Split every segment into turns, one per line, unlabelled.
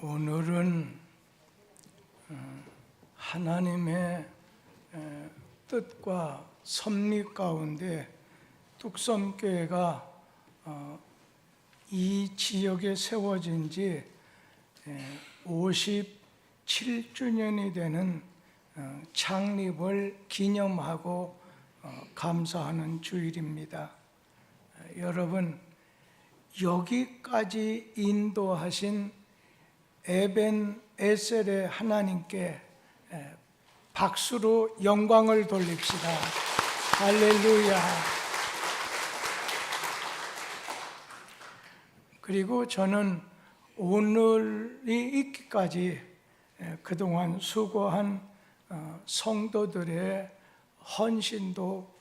오늘은 하나님의 뜻과 섭리 가운데 뚝섬교회가 이 지역에 세워진 지 57주년이 되는 창립을 기념하고 감사하는 주일입니다. 여러분, 여기까지 인도하신 에벤에셀의 하나님께 박수로 영광을 돌립시다. 할렐루야. 그리고 저는 오늘이 있기까지 그동안 수고한 성도들의 헌신도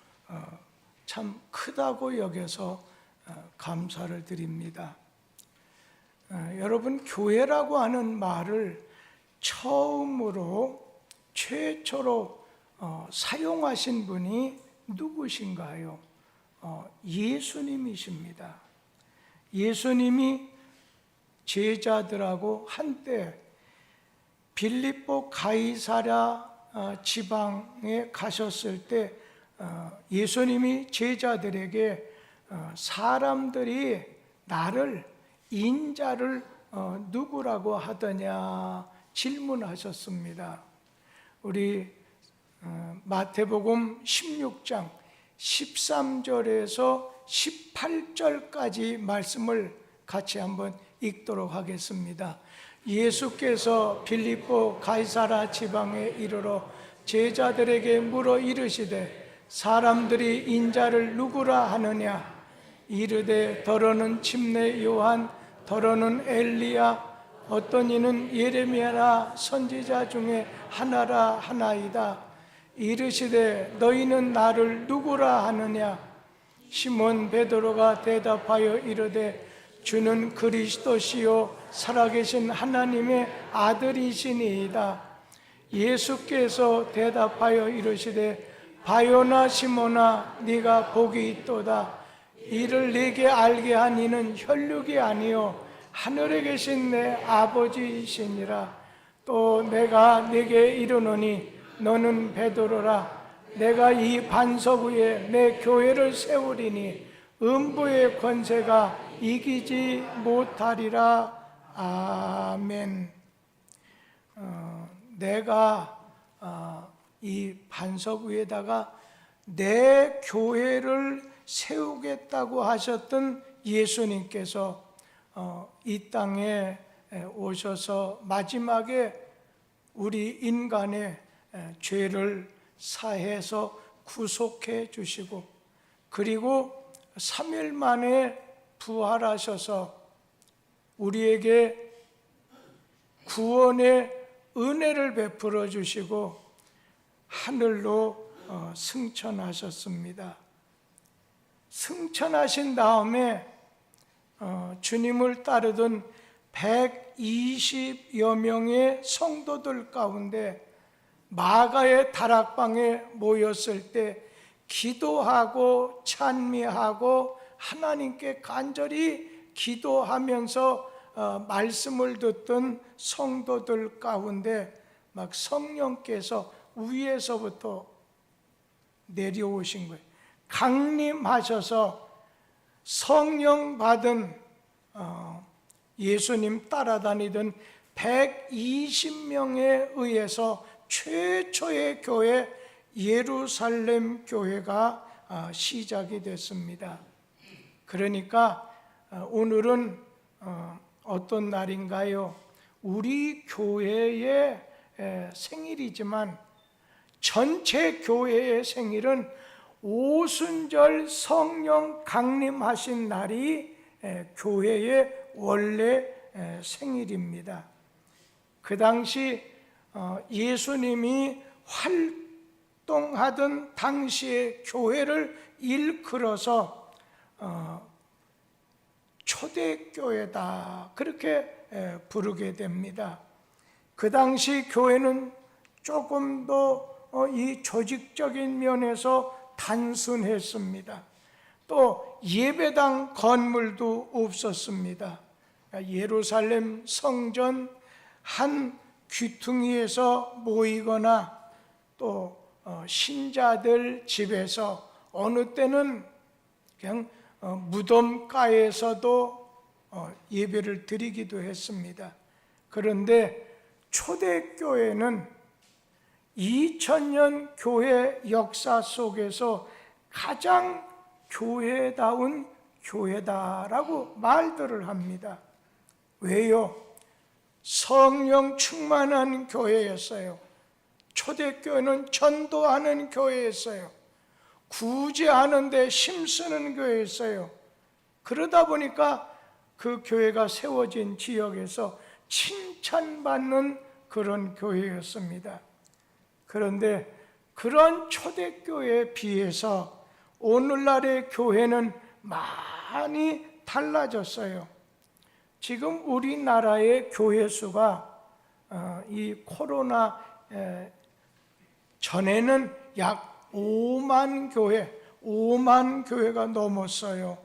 참 크다고 여겨서 감사를 드립니다. 여러분, 교회라고 하는 말을 최초로 사용하신 분이 누구신가요? 예수님이십니다. 예수님이 제자들하고 한때 빌립보 가이사랴 지방에 가셨을 때 예수님이 제자들에게 사람들이 나를 인자를 누구라고 하더냐 질문하셨습니다. 우리 마태복음 16장 13절에서 18절까지 말씀을 같이 한번 읽도록 하겠습니다. 예수께서 빌립보 가이사랴 지방에 이르러 제자들에게 물어 이르시되 사람들이 인자를 누구라 하느냐? 이르되 더러는 침례 요한, 더러는 엘리야, 어떤 이는 예레미야나 선지자 중에 하나라 하나이다. 이르시되 너희는 나를 누구라 하느냐? 시몬 베드로가 대답하여 이르되 주는 그리스도시요 살아계신 하나님의 아들이시니이다. 예수께서 대답하여 이르시되 바요나 시몬아, 네가 복이 있도다. 이를 네게 알게 한 이는 혈육이 아니요 하늘에 계신 내 아버지이시니라. 또 내가 네게 이르노니 너는 베드로라. 내가 이 반석 위에 내 교회를 세우리니 음부의 권세가 이기지 못하리라. 아멘. 내가 이 반석 위에다가 내 교회를 세우겠다고 하셨던 예수님께서 이 땅에 오셔서 마지막에 우리 인간의 죄를 사해서 구속해 주시고, 그리고 3일 만에 부활하셔서 우리에게 구원의 은혜를 베풀어 주시고 하늘로 승천하셨습니다. 승천하신 다음에 주님을 따르던 120여 명의 성도들 가운데 마가의 다락방에 모였을 때 기도하고 찬미하고 하나님께 간절히 기도하면서 말씀을 듣던 성도들 가운데 막 성령께서 위에서부터 내려오신 거예요. 강림하셔서 성령 받은 예수님 따라다니던 120명에 의해서 최초의 교회 예루살렘 교회가 시작이 됐습니다. 그러니까 오늘은 어떤 날인가요? 우리 교회의 생일이지만 전체 교회의 생일은 오순절 성령 강림하신 날이 교회의 원래 생일입니다. 그 당시 예수님이 활동하던 당시의 교회를 일컬어서 초대교회다 그렇게 부르게 됩니다. 그 당시 교회는 조금 더 이 조직적인 면에서 단순했습니다. 또 예배당 건물도 없었습니다. 예루살렘 성전 한 귀퉁이에서 모이거나 또 신자들 집에서 어느 때는 그냥 무덤가에서도 예배를 드리기도 했습니다. 그런데 초대교회는 2000년 교회 역사 속에서 가장 교회다운 교회다라고 말들을 합니다. 왜요? 성령 충만한 교회였어요. 초대교회는 전도하는 교회였어요. 구제하는 데 힘쓰는 교회였어요. 그러다 보니까 그 교회가 세워진 지역에서 칭찬받는 그런 교회였습니다. 그런데 그런 초대교회에 비해서 오늘날의 교회는 많이 달라졌어요. 지금 우리나라의 교회 수가 이 코로나 전에는 약 5만 교회가 넘었어요.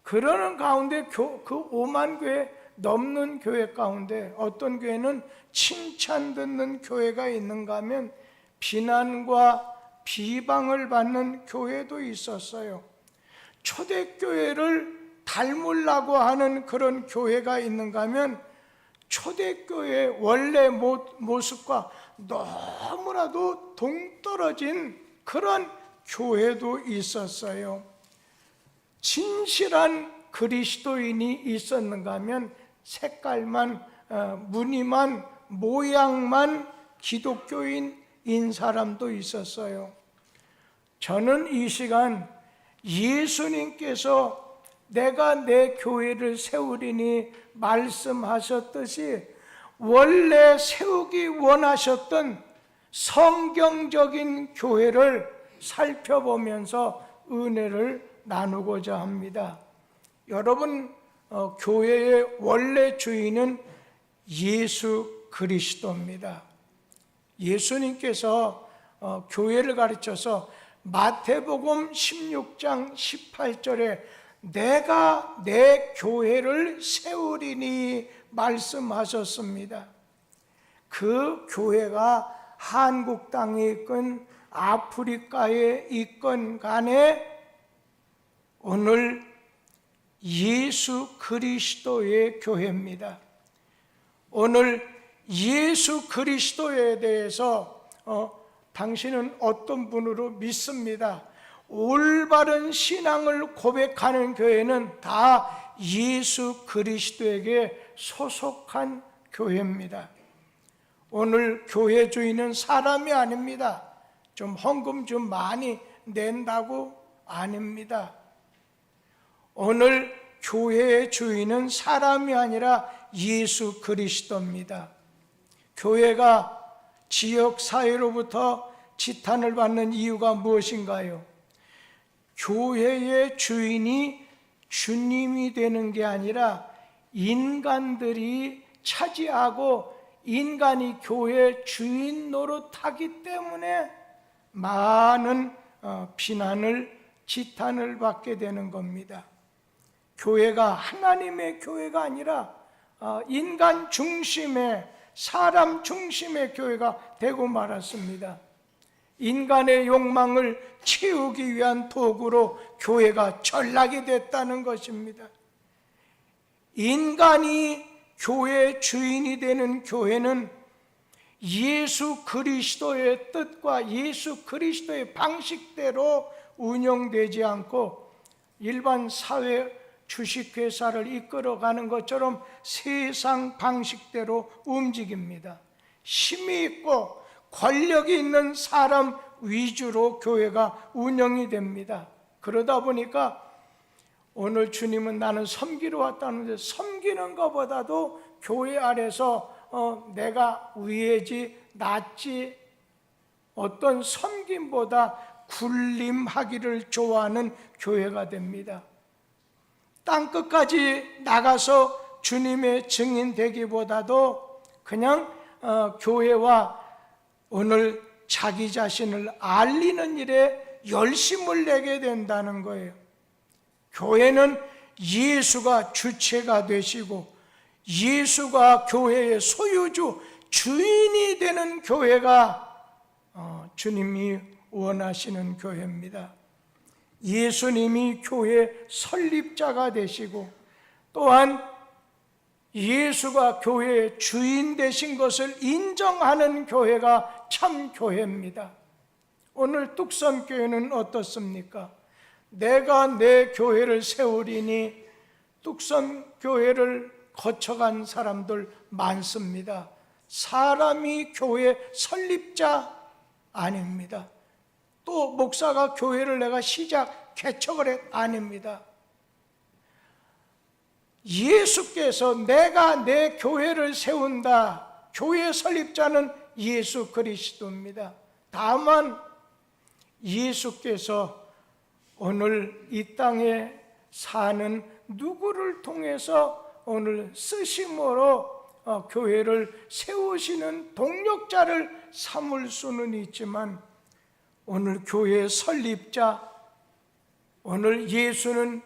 그러는 가운데 그 5만 교회 넘는 교회 가운데 어떤 교회는 칭찬 듣는 교회가 있는가 하면 비난과 비방을 받는 교회도 있었어요. 초대교회를 닮으려고 하는 그런 교회가 있는가 하면 초대교회의 원래 모습과 너무나도 동떨어진 그런 교회도 있었어요. 진실한 그리스도인이 있었는가 하면 색깔만, 무늬만, 모양만 기독교인인 사람도 있었어요. 저는 이 시간 예수님께서 내가 내 교회를 세우리니 말씀하셨듯이 원래 세우기 원하셨던 성경적인 교회를 살펴보면서 은혜를 나누고자 합니다. 여러분, 교회의 원래 주인은 예수 그리스도입니다. 예수님께서 교회를 가르쳐서 마태복음 16장 18절에 내가 내 교회를 세우리니 말씀하셨습니다. 그 교회가 한국 땅에 있건 아프리카에 있건 간에 오늘 예수 그리스도의 교회입니다. 오늘 예수 그리스도에 대해서 당신은 어떤 분으로 믿습니다. 올바른 신앙을 고백하는 교회는 다 예수 그리스도에게 소속한 교회입니다. 오늘 교회 주인은 사람이 아닙니다. 좀 헌금 좀 많이 낸다고 아닙니다. 오늘 교회의 주인은 사람이 아니라 예수 그리스도입니다. 교회가 지역사회로부터 지탄을 받는 이유가 무엇인가요? 교회의 주인이 주님이 되는 게 아니라 인간들이 차지하고 인간이 교회 주인 노릇하기 때문에 많은 비난을 지탄을 받게 되는 겁니다. 교회가 하나님의 교회가 아니라 인간 중심의 사람 중심의 교회가 되고 말았습니다. 인간의 욕망을 채우기 위한 도구로 교회가 전락이 됐다는 것입니다. 인간이 교회의 주인이 되는 교회는 예수 그리스도의 뜻과 예수 그리스도의 방식대로 운영되지 않고 일반 사회 주식회사를 이끌어가는 것처럼 세상 방식대로 움직입니다. 힘이 있고 권력이 있는 사람 위주로 교회가 운영이 됩니다. 그러다 보니까 오늘 주님은 나는 섬기러 왔다는데 섬기는 것보다도 교회 안에서 내가 위에지 낫지 어떤 섬김보다 군림하기를 좋아하는 교회가 됩니다. 땅끝까지 나가서 주님의 증인 되기보다도 그냥 교회와 오늘 자기 자신을 알리는 일에 열심을 내게 된다는 거예요. 교회는 예수가 주체가 되시고 예수가 교회의 소유주, 주인이 되는 교회가 주님이 원하시는 교회입니다. 예수님이 교회 설립자가 되시고 또한 예수가 교회의 주인 되신 것을 인정하는 교회가 참 교회입니다. 오늘 뚝섬교회는 어떻습니까? 내가 내 교회를 세우리니 뚝섬교회를 거쳐간 사람들 많습니다. 사람이 교회 설립자 아닙니다. 또 목사가 교회를 내가 개척을 했 아닙니다. 예수께서 내가 내 교회를 세운다. 교회 설립자는 예수 그리스도입니다. 다만 예수께서 오늘 이 땅에 사는 누구를 통해서 오늘 쓰심으로 교회를 세우시는 동력자를 삼을 수는 있지만 오늘 교회 설립자, 오늘 예수는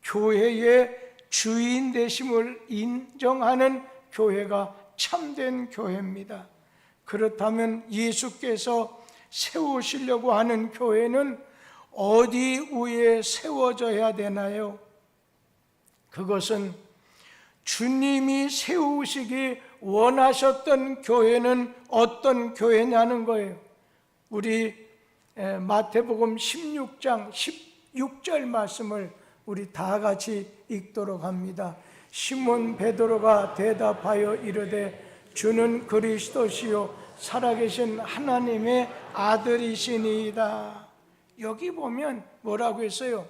교회의 주인 되심을 인정하는 교회가 참된 교회입니다. 그렇다면 예수께서 세우시려고 하는 교회는 어디 위에 세워져야 되나요? 그것은 주님이 세우시기 원하셨던 교회는 어떤 교회냐는 거예요. 우리 마태복음 16장 16절 말씀을 우리 다 같이 읽도록 합니다. 시몬 베드로가 대답하여 이르되 주는 그리스도시요 살아계신 하나님의 아들이시니이다. 여기 보면 뭐라고 했어요?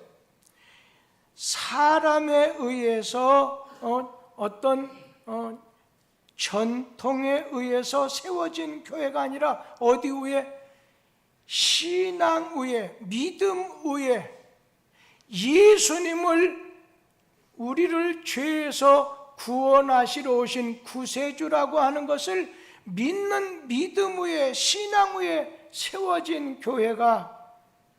사람에 의해서 어떤 전통에 의해서 세워진 교회가 아니라 어디 위에? 신앙 위에, 믿음 위에 예수님을 우리를 죄에서 구원하시러 오신 구세주라고 하는 것을 믿는 믿음 위에, 신앙 위에 세워진 교회가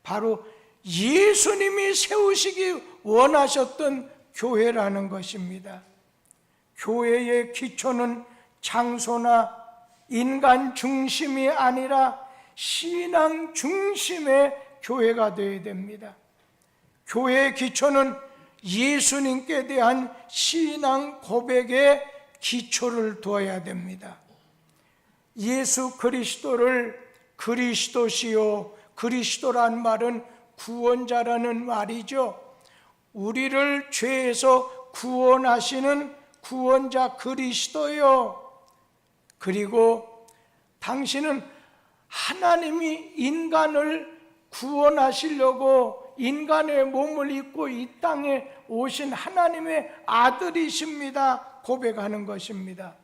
바로 예수님이 세우시기 원하셨던 교회라는 것입니다. 교회의 기초는 장소나 인간 중심이 아니라 신앙 중심의 교회가 되어야 됩니다. 교회의 기초는 예수님께 대한 신앙 고백에 기초를 두어야 됩니다. 예수 그리스도를 그리스도시요, 그리스도란 말은 구원자라는 말이죠. 우리를 죄에서 구원하시는 구원자 그리스도요. 그리고 당신은 하나님이 인간을 구원하시려고 인간의 몸을 입고 이 땅에 오신 하나님의 아들이십니다. 고백하는 것입니다.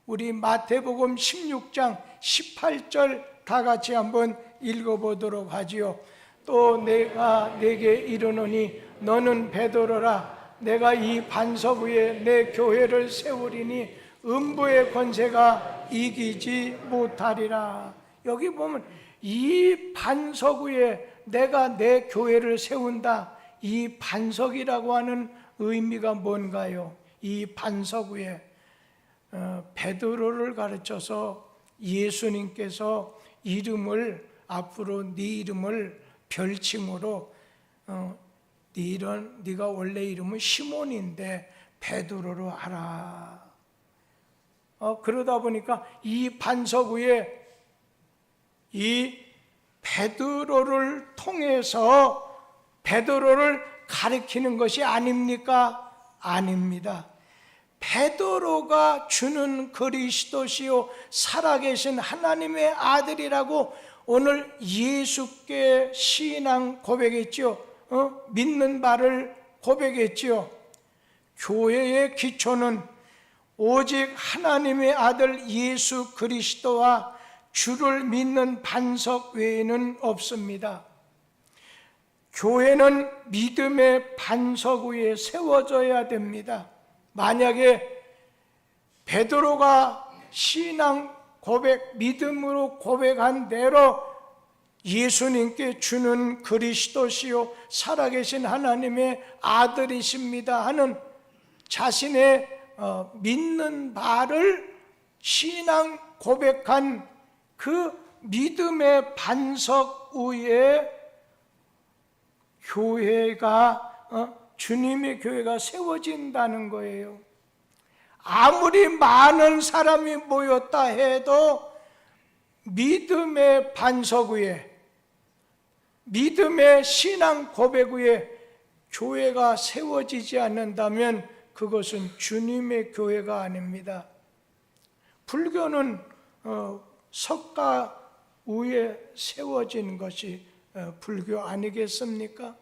우리 마태복음 16장 18절 다 같이 한번 읽어보도록 하지요. 또 내가 네게 이르노니 너는 베드로라. 내가 이 반석 위에 내 교회를 세우리니 음부의 권세가 이기지 못하리라. 여기 보면 이 반석 위에 내가 내 교회를 세운다. 이 반석이라고 하는 의미가 뭔가요? 이 반석 위에 베드로를 가르쳐서 예수님께서 이름을 앞으로 네 이름을 별칭으로 네가 원래 이름은 시몬인데 베드로로 하라. 그러다 보니까 이 반석 위에 이 베드로를 통해서 베드로를 가리키는 것이 아닙니까? 아닙니다. 베드로가 주는 그리스도시요 살아계신 하나님의 아들이라고 오늘 예수께 신앙 고백했죠. 믿는 바를 고백했죠. 교회의 기초는 오직 하나님의 아들 예수 그리스도와 주를 믿는 반석 외에는 없습니다. 교회는 믿음의 반석 위에 세워져야 됩니다. 만약에 베드로가 신앙 고백, 믿음으로 고백한 대로 예수님께 주는 그리스도시요 살아계신 하나님의 아들이십니다 하는 자신의 믿는 바를 신앙 고백한 그 믿음의 반석 위에 교회가 주님의 교회가 세워진다는 거예요. 아무리 많은 사람이 모였다 해도 믿음의 반석 위에, 믿음의 신앙 고백 위에 교회가 세워지지 않는다면 그것은 주님의 교회가 아닙니다. 불교는 석가 위에 세워진 것이 불교 아니겠습니까?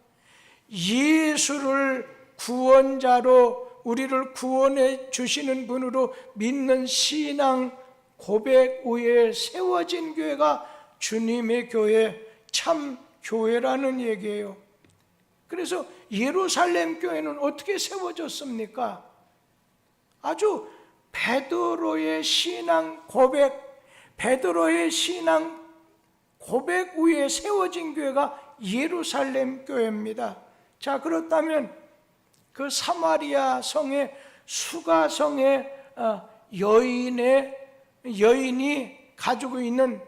예수를 구원자로, 우리를 구원해 주시는 분으로 믿는 신앙 고백 위에 세워진 교회가 주님의 교회, 참 교회라는 얘기예요. 그래서 예루살렘 교회는 어떻게 세워졌습니까? 아주 베드로의 신앙 고백, 베드로의 신앙 고백 위에 세워진 교회가 예루살렘 교회입니다. 자, 그렇다면 그 사마리아 성의 수가성의 여인이 가지고 있는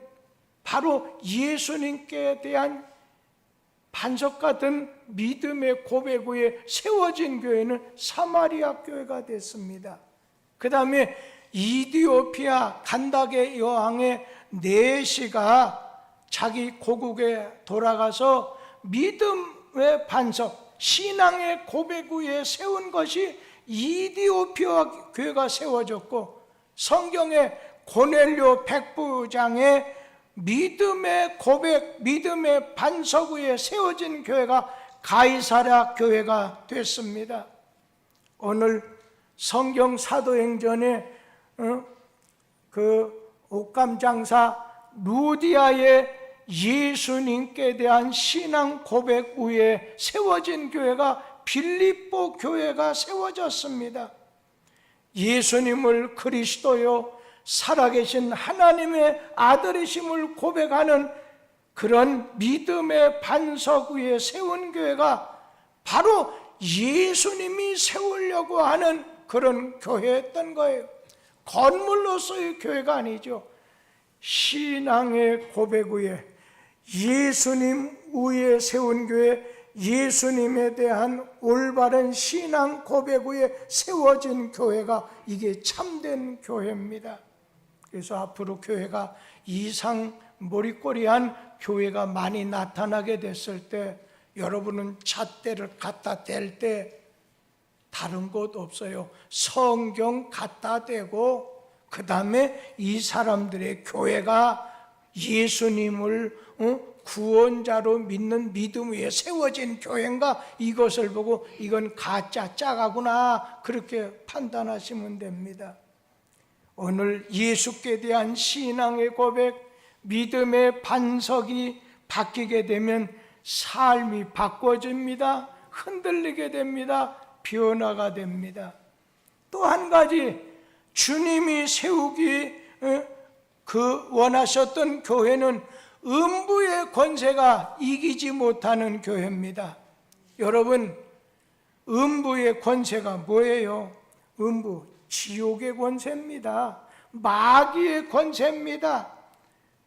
바로 예수님께 대한 반석 같은 믿음의 고백 위에 세워진 교회는 사마리아 교회가 됐습니다. 그 다음에 이디오피아 간다게 여왕의 내시가 자기 고국에 돌아가서 믿음의 반석, 신앙의 고백 위에 세운 것이 이디오피아 교회가 세워졌고, 성경의 고넬료 백부장의 믿음의 고백, 믿음의 반석 위에 세워진 교회가 가이사랴 교회가 됐습니다. 오늘 성경 사도행전에 그 옥감장사 루디아의 예수님께 대한 신앙 고백 위에 세워진 교회가 빌립보 교회가 세워졌습니다. 예수님을 그리스도요 살아계신 하나님의 아들이심을 고백하는 그런 믿음의 반석 위에 세운 교회가 바로 예수님이 세우려고 하는 그런 교회였던 거예요. 건물로서의 교회가 아니죠. 신앙의 고백 위에, 예수님 위에 세운 교회, 예수님에 대한 올바른 신앙 고백 위에 세워진 교회가 이게 참된 교회입니다. 그래서 앞으로 교회가 이상 머리꼬리한 교회가 많이 나타나게 됐을 때 여러분은 잣대를 갖다 댈 때 다른 것 없어요. 성경 갖다 대고 그 다음에 이 사람들의 교회가 예수님을 구원자로 믿는 믿음 위에 세워진 교회인가, 이것을 보고 이건 가짜 짜가구나 그렇게 판단하시면 됩니다. 오늘 예수께 대한 신앙의 고백, 믿음의 반석이 바뀌게 되면 삶이 바꿔집니다. 흔들리게 됩니다. 변화가 됩니다. 또 한 가지, 주님이 세우기 원하셨던 교회는 음부의 권세가 이기지 못하는 교회입니다. 여러분, 음부의 권세가 뭐예요? 음부, 지옥의 권세입니다. 마귀의 권세입니다.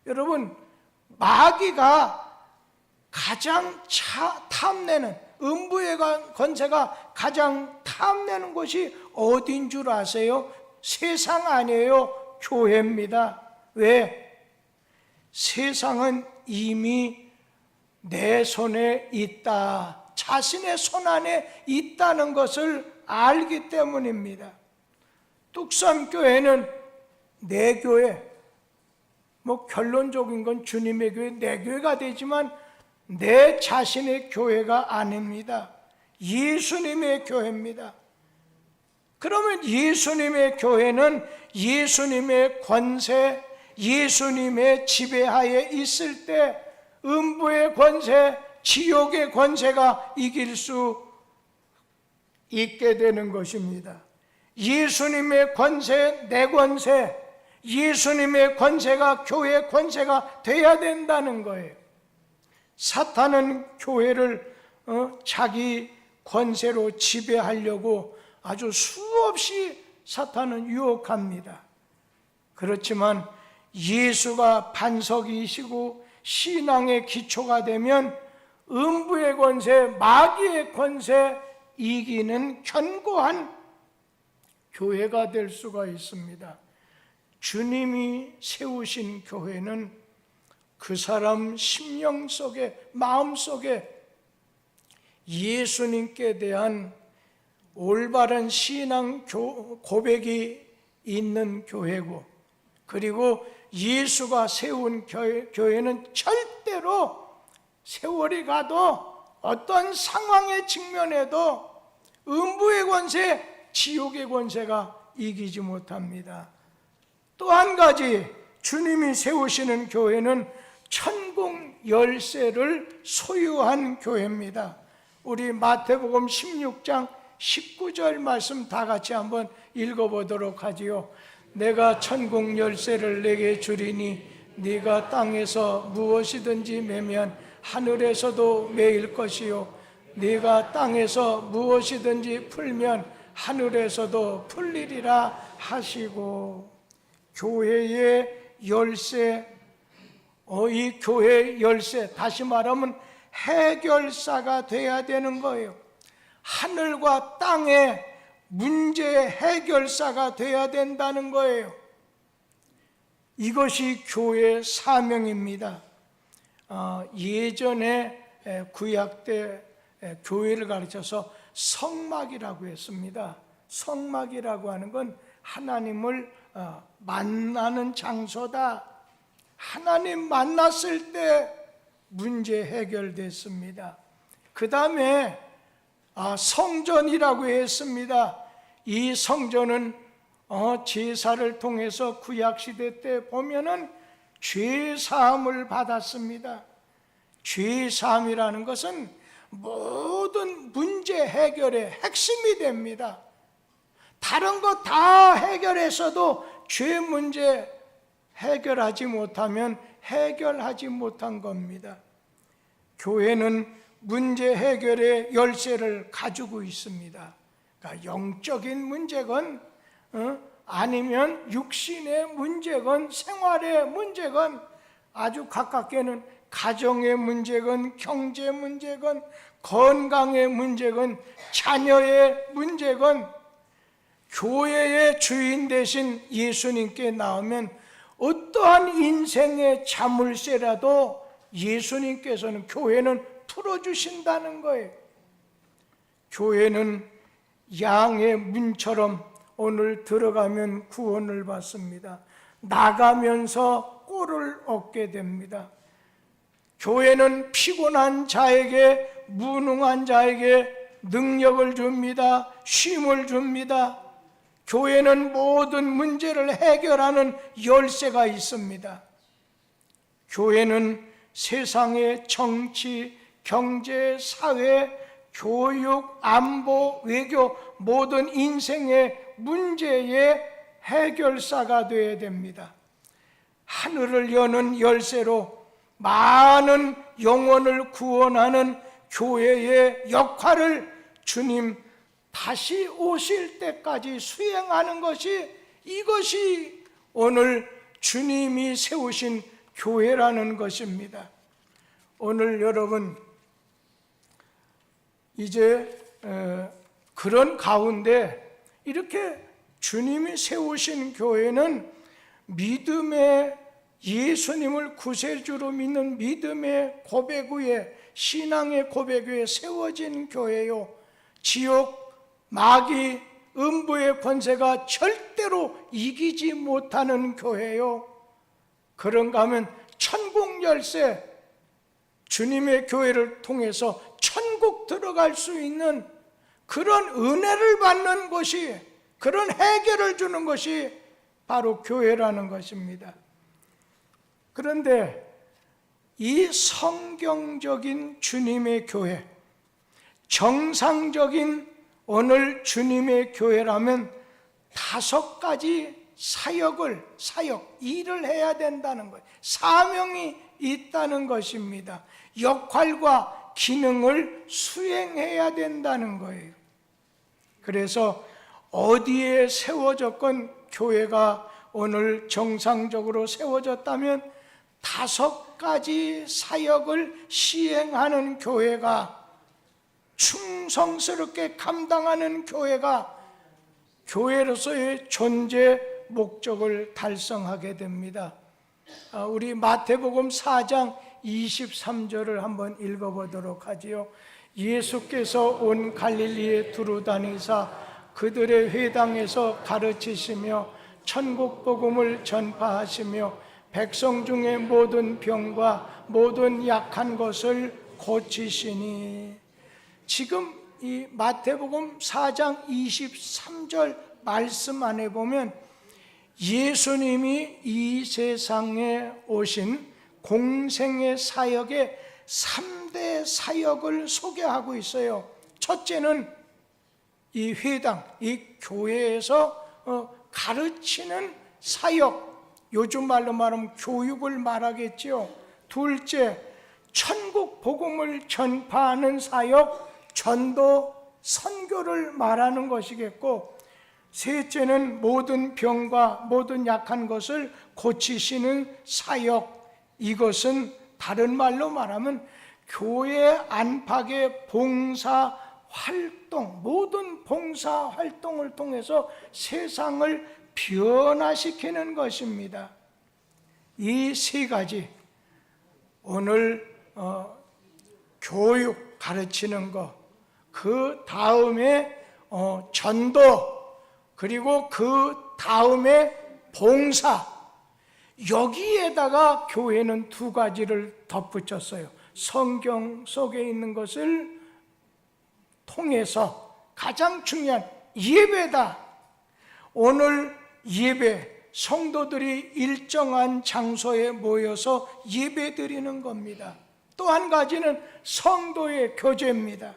여러분, 마귀가 가장 탐내는, 음부의 권세가 가장 탐내는 곳이 어딘 줄 아세요? 세상 아니에요. 교회입니다. 왜? 세상은 이미 내 손에 있다, 자신의 손 안에 있다는 것을 알기 때문입니다. 뚝섬교회는 내 교회, 결론적인 건 주님의 교회, 내 교회가 되지만 내 자신의 교회가 아닙니다. 예수님의 교회입니다. 그러면 예수님의 교회는 예수님의 권세, 예수님의 지배하에 있을 때 음부의 권세, 지옥의 권세가 이길 수 있게 되는 것입니다. 예수님의 권세, 내 권세, 예수님의 권세가 교회의 권세가 돼야 된다는 거예요. 사탄은 교회를 자기 권세로 지배하려고 아주 수없이 사탄은 유혹합니다. 그렇지만 예수가 반석이시고 신앙의 기초가 되면 음부의 권세, 마귀의 권세 이기는 견고한 교회가 될 수가 있습니다. 주님이 세우신 교회는 그 사람 심령 속에, 마음 속에 예수님께 대한 올바른 신앙 고백이 있는 교회고, 그리고 예수가 세운 교회는 절대로 세월이 가도 어떤 상황에 직면해도 음부의 권세, 지옥의 권세가 이기지 못합니다. 또 한 가지, 주님이 세우시는 교회는 천국 열쇠를 소유한 교회입니다. 우리 마태복음 16장 19절 말씀 다 같이 한번 읽어보도록 하지요. 내가 천국 열쇠를 내게 주리니 네가 땅에서 무엇이든지 매면 하늘에서도 매일 것이요 네가 땅에서 무엇이든지 풀면 하늘에서도 풀리리라 하시고, 교회의 열쇠, 이 교회의 열쇠, 다시 말하면 해결사가 돼야 되는 거예요. 하늘과 땅의 문제의 해결사가 돼야 된다는 거예요. 이것이 교회의 사명입니다. 예전에 구약 때 교회를 가르쳐서 성막이라고 했습니다. 성막이라고 하는 건 하나님을 만나는 장소다. 하나님 만났을 때 문제 해결됐습니다. 그 다음에 성전이라고 했습니다. 이 성전은 제사를 통해서 구약시대 때 보면은 죄사함을 받았습니다. 죄사함이라는 것은 모든 문제 해결의 핵심이 됩니다. 다른 거 다 해결해서도 죄 문제 해결하지 못하면 해결하지 못한 겁니다. 교회는 문제 해결의 열쇠를 가지고 있습니다. 그러니까 영적인 문제건 아니면 육신의 문제건 생활의 문제건, 아주 가깝게는 가정의 문제건 경제 문제건 건강의 문제건 자녀의 문제건, 교회의 주인 되신 예수님께 나오면 어떠한 인생의 자물쇠라도 예수님께서는, 교회는 풀어주신다는 거예요. 교회는 양의 문처럼 오늘 들어가면 구원을 받습니다. 나가면서 꼴을 얻게 됩니다. 교회는 피곤한 자에게, 무능한 자에게 능력을 줍니다. 쉼을 줍니다. 교회는 모든 문제를 해결하는 열쇠가 있습니다. 교회는 세상의 정치, 경제, 사회, 교육, 안보, 외교, 모든 인생의 문제의 해결사가 되어야 됩니다. 하늘을 여는 열쇠로 많은 영혼을 구원하는 교회의 역할을 주님 다시 오실 때까지 수행하는 것이, 이것이 오늘 주님이 세우신 교회라는 것입니다. 오늘 여러분 이제 그런 가운데 이렇게 주님이 세우신 교회는 믿음의, 예수님을 구세주로 믿는 믿음의 고백 위에, 신앙의 고백 위에 세워진 교회요, 지옥, 마귀, 음부의 권세가 절대로 이기지 못하는 교회요. 그런가 하면 천국 열쇠, 주님의 교회를 통해서 천국 들어갈 수 있는 그런 은혜를 받는 것이, 그런 해결을 주는 것이 바로 교회라는 것입니다. 그런데 이 성경적인 주님의 교회, 정상적인 오늘 주님의 교회라면 5가지 일을 해야 된다는 거예요. 사명이 있다는 것입니다. 역할과 기능을 수행해야 된다는 거예요. 그래서 어디에 세워졌건 교회가 오늘 정상적으로 세워졌다면 5가지 사역을 시행하는 교회가, 충성스럽게 감당하는 교회가 교회로서의 존재 목적을 달성하게 됩니다. 우리 마태복음 4장 23절을 한번 읽어보도록 하지요. 예수께서 온 갈릴리에 두루 다니사 그들의 회당에서 가르치시며 천국 복음을 전파하시며 백성 중에 모든 병과 모든 약한 것을 고치시니. 지금 이 마태복음 4장 23절 말씀 안에 보면 예수님이 이 세상에 오신 공생의 사역의 3대 사역을 소개하고 있어요. 첫째는 이 회당, 이 교회에서 가르치는 사역, 요즘 말로 말하면 교육을 말하겠지요. 둘째, 천국 복음을 전파하는 사역, 전도, 선교를 말하는 것이겠고, 셋째는 모든 병과 모든 약한 것을 고치시는 사역, 이것은 다른 말로 말하면 교회 안팎의 봉사 활동, 모든 봉사 활동을 통해서 세상을 변화시키는 것입니다. 이 3가지, 오늘 교육, 가르치는 것, 그 다음에 전도, 그리고 그 다음에 봉사, 여기에다가 교회는 2가지를 덧붙였어요. 성경 속에 있는 것을 통해서 가장 중요한 예배다. 오늘 예배, 성도들이 일정한 장소에 모여서 예배 드리는 겁니다. 또 한 가지는 성도의 교제입니다.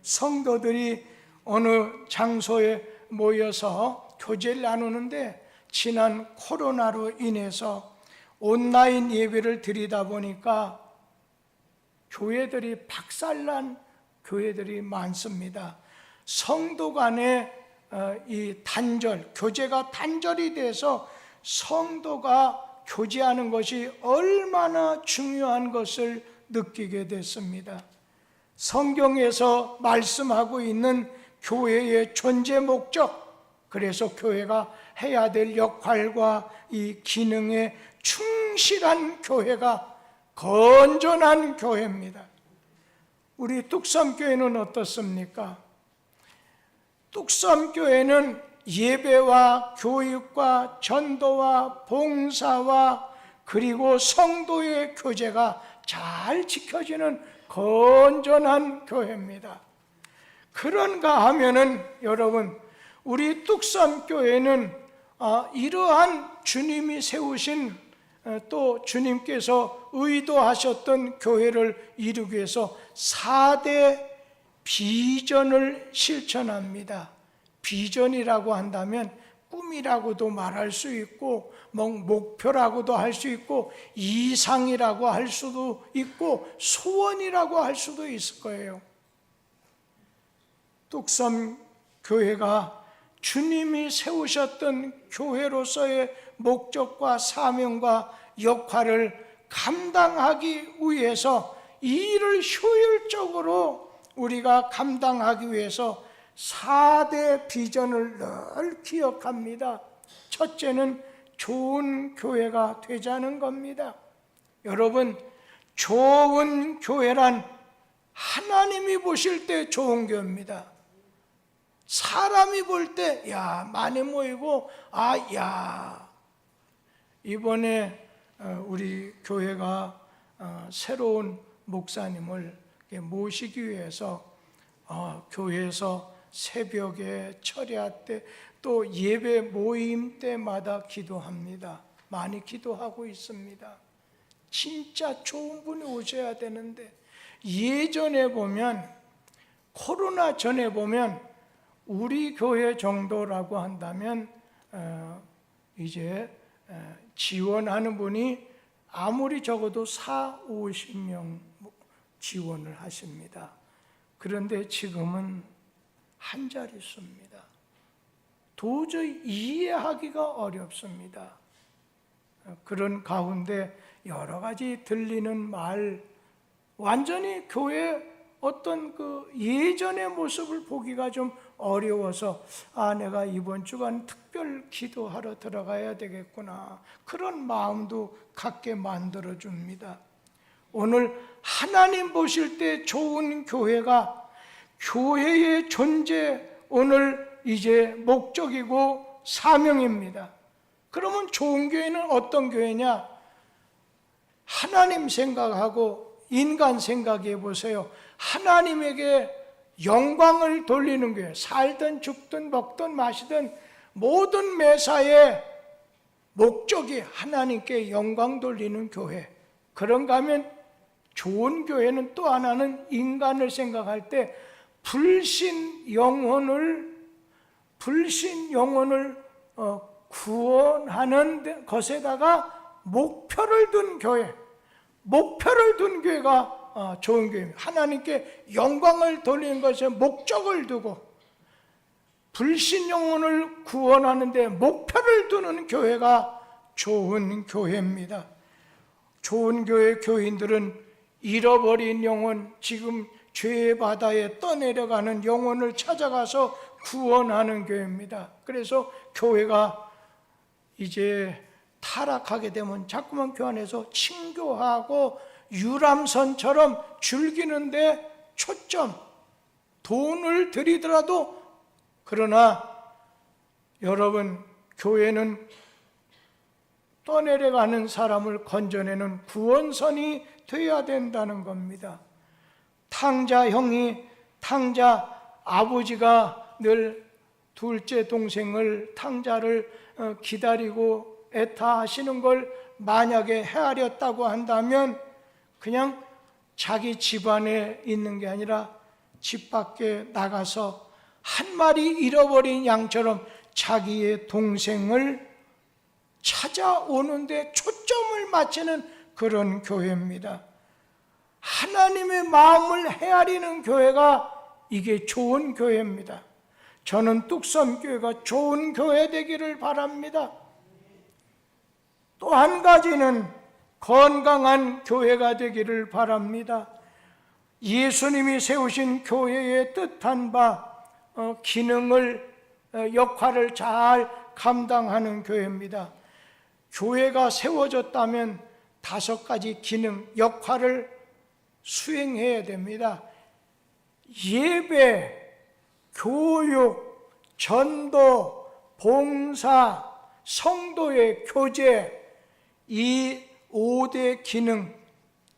성도들이 어느 장소에 모여서 교제를 나누는데, 지난 코로나로 인해서 온라인 예배를 드리다 보니까 교회들이 박살난 교회들이 많습니다. 성도 간의 이 단절, 교제가 단절이 돼서 성도가 교제하는 것이 얼마나 중요한 것을 느끼게 됐습니다. 성경에서 말씀하고 있는 교회의 존재 목적, 그래서 교회가 해야 될 역할과 이 기능에 충실한 교회가 건전한 교회입니다. 우리 뚝섬교회는 어떻습니까? 뚝섬교회는 예배와 교육과 전도와 봉사와 그리고 성도의 교제가 잘 지켜지는 건전한 교회입니다. 그런가 하면은 여러분, 우리 뚝섬교회는 이러한 주님이 세우신, 또 주님께서 의도하셨던 교회를 이루기 위해서 4대 비전을 실천합니다. 비전이라고 한다면 꿈이라고도 말할 수 있고, 목표라고도 할 수 있고, 이상이라고 할 수도 있고, 소원이라고 할 수도 있을 거예요. 뚝섬 교회가 주님이 세우셨던 교회로서의 목적과 사명과 역할을 감당하기 위해서, 이 일을 효율적으로 우리가 감당하기 위해서 4대 비전을 늘 기억합니다. 첫째는 좋은 교회가 되자는 겁니다. 여러분, 좋은 교회란 하나님이 보실 때 좋은 교회입니다. 사람이 볼 때 많이 모이고 이번에 우리 교회가 새로운 목사님을 모시기 위해서 교회에서 새벽에 철야 때 또 예배 모임 때마다 기도합니다. 많이 기도하고 있습니다. 진짜 좋은 분이 오셔야 되는데, 예전에 보면, 코로나 전에 보면 우리 교회 정도라고 한다면 이제 지원하는 분이 아무리 적어도 40-50명 지원을 하십니다. 그런데 지금은 한 자릿수입니다. 도저히 이해하기가 어렵습니다. 그런 가운데 여러 가지 들리는 말, 완전히 교회 어떤 그 예전의 모습을 보기가 좀 어려워서 내가 이번 주간 특별 기도하러 들어가야 되겠구나, 그런 마음도 갖게 만들어 줍니다. 오늘 하나님 보실 때 좋은 교회가, 교회의 존재, 오늘 이제 목적이고 사명입니다. 그러면 좋은 교회는 어떤 교회냐? 하나님 생각하고 인간 생각해 보세요. 하나님에게 영광을 돌리는 교회, 살든 죽든 먹든 마시든 모든 매사의 목적이 하나님께 영광 돌리는 교회. 그런가 하면 좋은 교회는 또 하나는 인간을 생각할 때 불신 영혼을 구원하는 것에다가 목표를 둔 교회, 목표를 둔 교회가 좋은 교회입니다. 하나님께 영광을 돌리는 것에 목적을 두고 불신 영혼을 구원하는 데 목표를 두는 교회가 좋은 교회입니다. 좋은 교회 교인들은 잃어버린 영혼, 지금 죄의 바다에 떠내려가는 영혼을 찾아가서 구원하는 교회입니다. 그래서 교회가 이제 타락하게 되면 자꾸만 교환해서 친교하고 유람선처럼 즐기는데 초점, 돈을 들이더라도, 그러나 여러분, 교회는 떠내려가는 사람을 건져내는 구원선이 되어야 된다는 겁니다. 탕자 아버지가 늘 둘째 동생을, 탕자를 기다리고 애타하시는 걸 만약에 헤아렸다고 한다면 그냥 자기 집안에 있는 게 아니라 집 밖에 나가서 한 마리 잃어버린 양처럼 자기의 동생을 찾아오는데 초점을 맞추는 그런 교회입니다. 하나님의 마음을 헤아리는 교회가, 이게 좋은 교회입니다. 저는 뚝섬교회가 좋은 교회 되기를 바랍니다. 또 한 가지는 건강한 교회가 되기를 바랍니다. 예수님이 세우신 교회의 뜻한 바, 역할을 잘 감당하는 교회입니다. 교회가 세워졌다면 5가지 기능, 역할을 수행해야 됩니다. 예배, 교육, 전도, 봉사, 성도의 교제, 이 5대 기능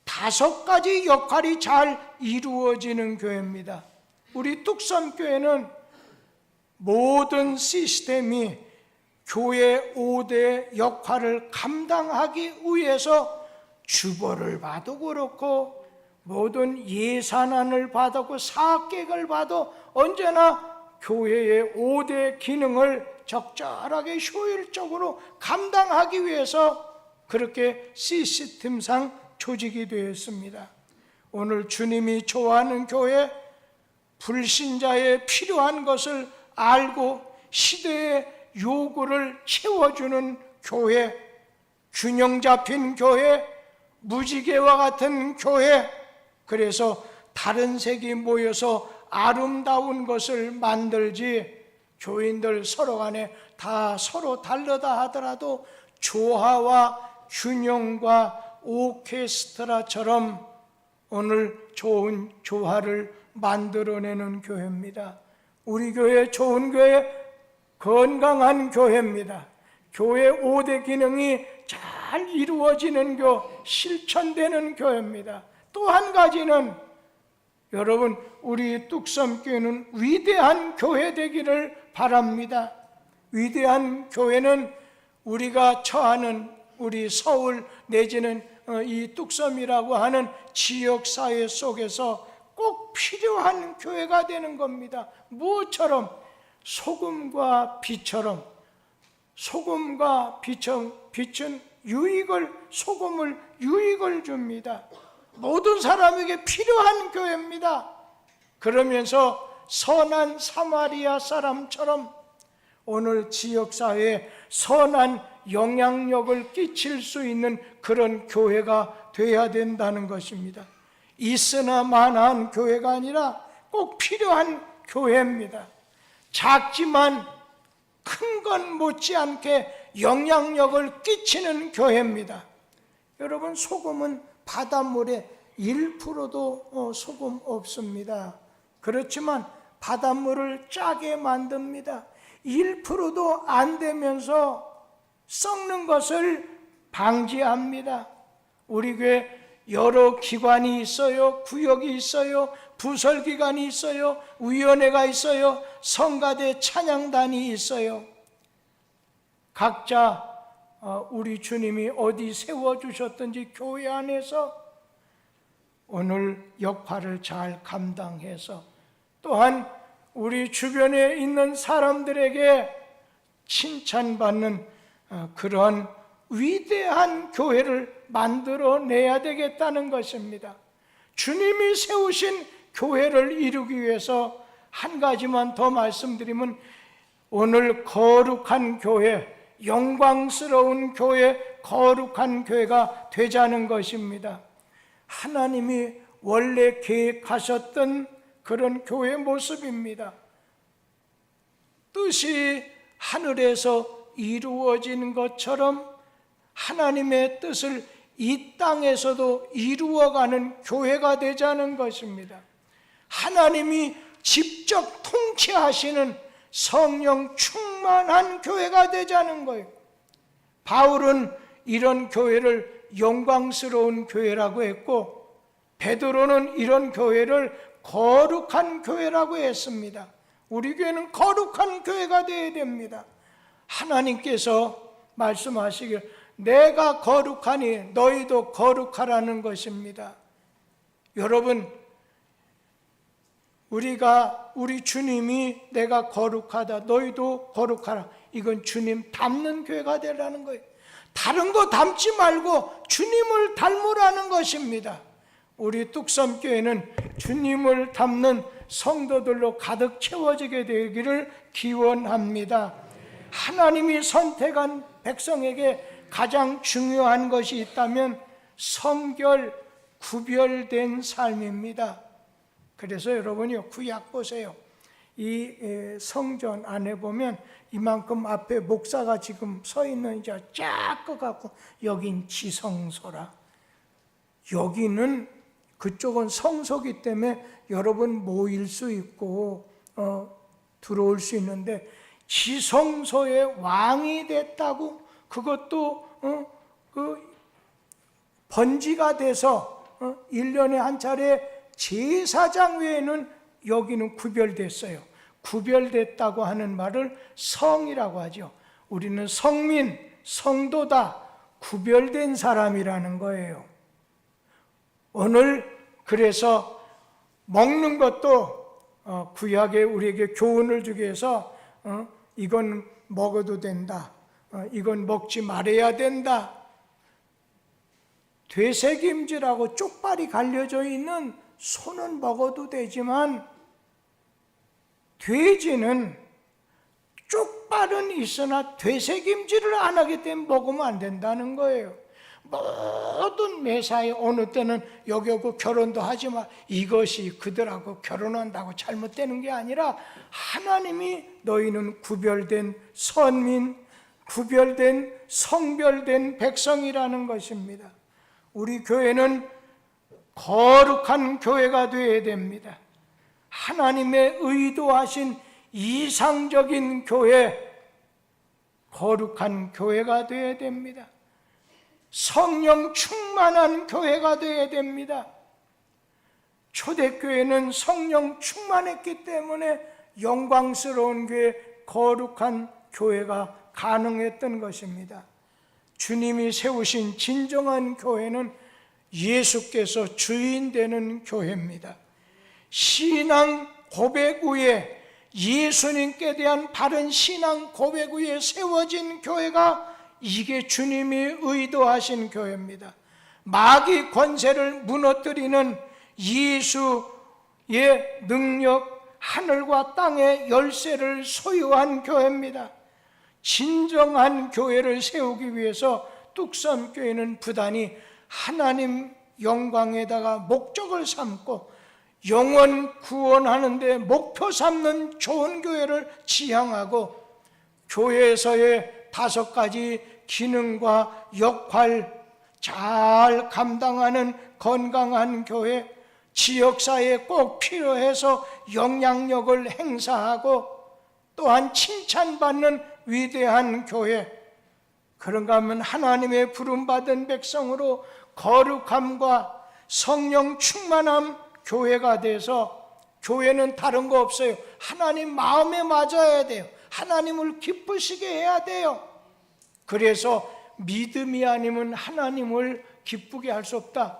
5가지 역할이 잘 이루어지는 교회입니다. 우리 뚝섬교회는 모든 시스템이 교회 5대 역할을 감당하기 위해서 주보를 봐도 그렇고 모든 예산안을 봐도 사학계획을 봐도 언제나 교회의 5대 기능을 적절하게 효율적으로 감당하기 위해서 그렇게 시스템상 조직이 되었습니다. 오늘 주님이 좋아하는 교회, 불신자의 필요한 것을 알고 시대의 요구를 채워주는 교회, 균형 잡힌 교회, 무지개와 같은 교회, 그래서 다른 색이 모여서 아름다운 것을 만들지, 교인들 서로 간에 다 서로 다르다 하더라도 조화와 균형과 오케스트라처럼 오늘 좋은 조화를 만들어내는 교회입니다. 우리 교회 좋은 교회, 건강한 교회입니다. 교회 5대 기능이 잘 이루어지는 실천되는 교회입니다. 또 한 가지는 여러분, 우리 뚝섬교회는 위대한 교회 되기를 바랍니다. 위대한 교회는 우리가 처하는 우리 서울 내지는 이 뚝섬이라고 하는 지역사회 속에서 꼭 필요한 교회가 되는 겁니다. 무엇처럼? 소금과 빛처럼. 소금과 빛은 소금을 유익을 줍니다. 모든 사람에게 필요한 교회입니다. 그러면서 선한 사마리아 사람처럼 오늘 지역사회에 선한 영향력을 끼칠 수 있는 그런 교회가 돼야 된다는 것입니다. 있으나 마나한 교회가 아니라 꼭 필요한 교회입니다. 작지만 큰 건 못지않게 영향력을 끼치는 교회입니다. 여러분, 소금은 바닷물에 1%도 소금 없습니다. 그렇지만 바닷물을 짜게 만듭니다. 1%도 안 되면서 썩는 것을 방지합니다. 우리 교회 여러 기관이 있어요. 구역이 있어요. 부설기관이 있어요. 위원회가 있어요. 성가대 찬양단이 있어요. 각자 우리 주님이 어디 세워주셨든지 교회 안에서 오늘 역할을 잘 감당해서 또한 우리 주변에 있는 사람들에게 칭찬받는 그런 위대한 교회를 만들어내야 되겠다는 것입니다. 주님이 세우신 교회를 이루기 위해서 한 가지만 더 말씀드리면 오늘 거룩한 교회, 영광스러운 교회, 거룩한 교회가 되자는 것입니다. 하나님이 원래 계획하셨던 그런 교회 모습입니다. 뜻이 하늘에서 이루어진 것처럼 하나님의 뜻을 이 땅에서도 이루어가는 교회가 되자는 것입니다. 하나님이 직접 통치하시는 성령 충만한 교회가 되자는 거예요. 바울은 이런 교회를 영광스러운 교회라고 했고, 베드로는 이런 교회를 거룩한 교회라고 했습니다. 우리 교회는 거룩한 교회가 되어야 됩니다. 하나님께서 말씀하시길 내가 거룩하니 너희도 거룩하라는 것입니다. 여러분, 우리 주님이 내가 거룩하다, 너희도 거룩하라, 이건 주님 닮는 교회가 되라는 거예요. 다른 거 닮지 말고 주님을 닮으라는 것입니다. 우리 뚝섬교회는 주님을 닮는 성도들로 가득 채워지게 되기를 기원합니다. 하나님이 선택한 백성에게 가장 중요한 것이 있다면 성결, 구별된 삶입니다. 그래서 여러분이 구약 보세요. 이 성전 안에 보면 이만큼 앞에 목사가 지금 서 있는 이제 쫙 꺼갖고 여긴 지성소라. 여기는 그쪽은 성소기 때문에 여러분 모일 수 있고 들어올 수 있는데 지성소의 왕이 됐다고 그것도 번지가 돼서 1년에 한 차례 제사장 외에는 여기는 구별됐어요. 구별됐다고 하는 말을 성이라고 하죠. 우리는 성민, 성도다, 구별된 사람이라는 거예요. 오늘 그래서 먹는 것도 구약에 우리에게 교훈을 주기 위해서 이건 먹어도 된다, 이건 먹지 말아야 된다. 되새김질하고 쪽발이 갈려져 있는 소는 먹어도 되지만 돼지는 쪽발은 있으나 되새김질을 안 하기 때문에 먹으면 안 된다는 거예요. 모든 매사에 어느 때는 여기 오고 결혼도 하지만 이것이 그들하고 결혼한다고 잘못되는 게 아니라 하나님이 너희는 구별된 선민, 구별된 성별된 백성이라는 것입니다. 우리 교회는 거룩한 교회가 되어야 됩니다. 하나님의 의도하신 이상적인 교회, 거룩한 교회가 되어야 됩니다. 성령 충만한 교회가 되어야 됩니다. 초대교회는 성령 충만했기 때문에 영광스러운 교회, 거룩한 교회가 가능했던 것입니다. 주님이 세우신 진정한 교회는 예수께서 주인 되는 교회입니다. 신앙 고백 위에, 예수님께 대한 바른 신앙 고백 위에 세워진 교회가 이게 주님이 의도하신 교회입니다. 마귀 권세를 무너뜨리는 예수의 능력, 하늘과 땅의 열쇠를 소유한 교회입니다. 진정한 교회를 세우기 위해서 뚝섬교회는 부단히 하나님 영광에다가 목적을 삼고 영혼 구원하는 데 목표 삼는 좋은 교회를 지향하고 교회에서의 5가지 기능과 역할 잘 감당하는 건강한 교회, 지역사회에 꼭 필요해서 영향력을 행사하고 또한 칭찬받는 위대한 교회, 그런가 하면 하나님의 부름받은 백성으로 거룩함과 성령 충만함 교회가 돼서, 교회는 다른 거 없어요. 하나님 마음에 맞아야 돼요. 하나님을 기쁘시게 해야 돼요. 그래서 믿음이 아니면 하나님을 기쁘게 할 수 없다.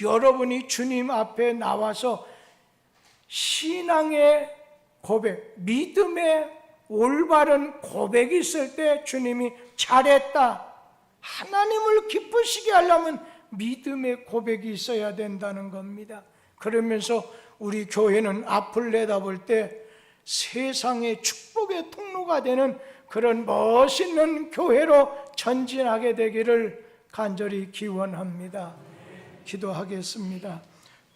여러분이 주님 앞에 나와서 신앙의 고백, 믿음의 올바른 고백이 있을 때 주님이 잘했다. 하나님을 기쁘시게 하려면 믿음의 고백이 있어야 된다는 겁니다. 그러면서 우리 교회는 앞을 내다볼 때 세상의 축복의 통로가 되는 그런 멋있는 교회로 전진하게 되기를 간절히 기원합니다. 기도하겠습니다.